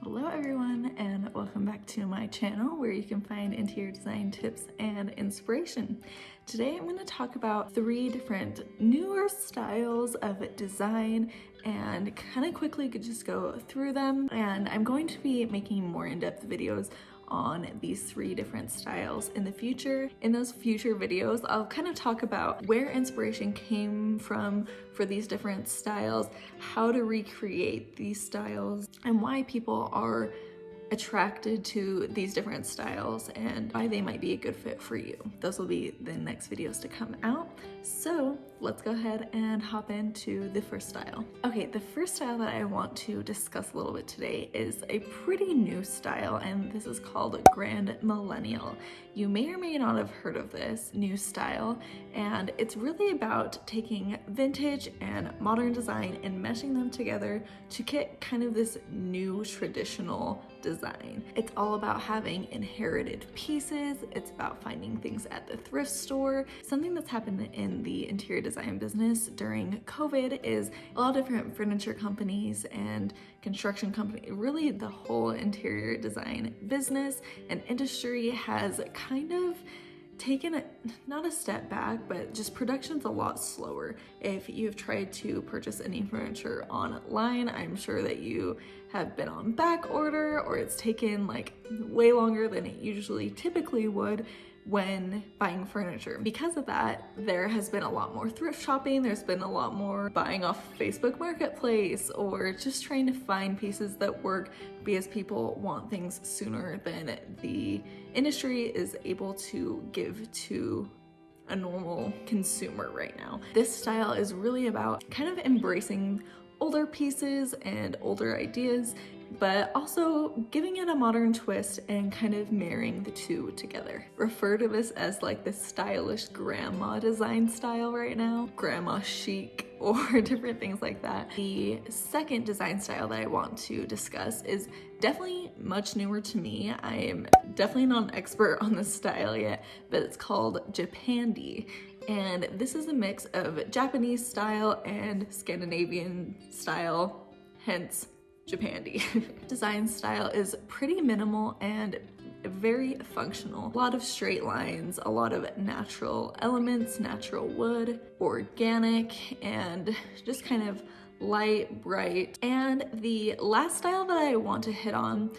Hello everyone, and welcome back to my channel where you can find interior design tips and inspiration. Today I'm going to talk about 3 different newer styles of design and kind of quickly just go through them, and I'm going to be making more in-depth videos on these 3 different styles in the future. In those future videos, I'll kind of talk about where inspiration came from for these different styles, how to recreate these styles, and why people are attracted to these different styles and why they might be a good fit for you. Those will be the next videos to come out. So let's go ahead and hop into the first style. Okay, the first style that I want to discuss a little bit today is a pretty new style, and this is called Grand Millennial. You may or may not have heard of this new style, and it's really about taking vintage and modern design and meshing them together to get kind of this new traditional design. It's all about having inherited pieces. It's about finding things at the thrift store. Something that's happened in the interior design business during COVID is a lot of different furniture companies and construction companies, really the whole interior design business and industry has kind of taken not a step back, but just production's a lot slower. If you've tried to purchase any furniture online, I'm sure that you have been on back order, or it's taken like way longer than it usually typically would when buying furniture. Because of that, there has been a lot more thrift shopping, there's been a lot more buying off Facebook Marketplace, or just trying to find pieces that work because people want things sooner than the industry is able to give to a normal consumer right now. This style is really about kind of embracing older pieces and older ideas, but also giving it a modern twist and kind of marrying the two together. Refer to this as like the stylish grandma design style right now, grandma chic, or different things like that. The second design style that I want to discuss is definitely much newer to me. I am definitely not an expert on this style yet, but it's called Japandi. And this is a mix of Japanese style and Scandinavian style, hence Japandi. Design style is pretty minimal and very functional. A lot of straight lines, a lot of natural elements, natural wood, organic, and just kind of light, bright. And the last style that I want to hit on,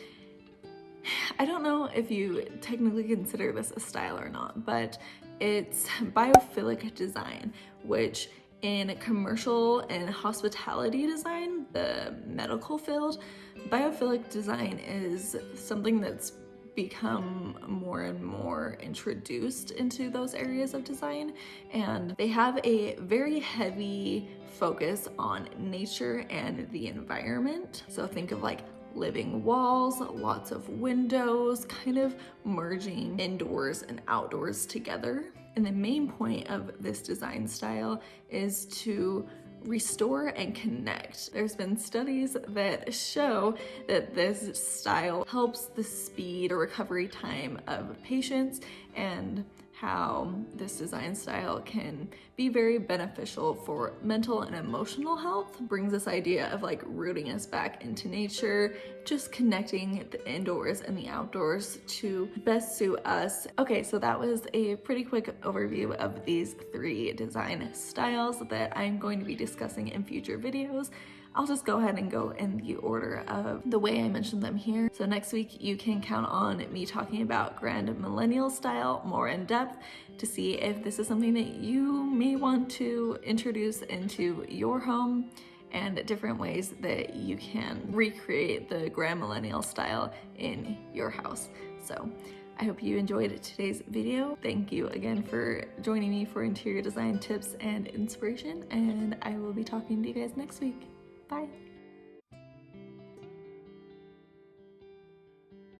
I don't know if you technically consider this a style or not, but it's biophilic design, which in commercial and hospitality design, the medical field, biophilic design is something that's become more and more introduced into those areas of design, and they have a very heavy focus on nature and the environment. So think of like living walls, lots of windows, kind of merging indoors and outdoors together. And the main point of this design style is to restore and connect. There's been studies that show that this style helps the speed or recovery time of patients, and how this design style can be very beneficial for mental and emotional health. Brings this idea of like rooting us back into nature, just connecting the indoors and the outdoors to best suit us. Okay, so that was a pretty quick overview of these 3 design styles that I'm going to be discussing in future videos. I'll just go ahead and go in the order of the way I mentioned them here. So next week you can count on me talking about Grand Millennial style more in depth to see if this is something that you may want to introduce into your home, and different ways that you can recreate the Grand Millennial style in your house. So I hope you enjoyed today's video. Thank you again for joining me for interior design tips and inspiration, and I will be talking to you guys next week. Bye.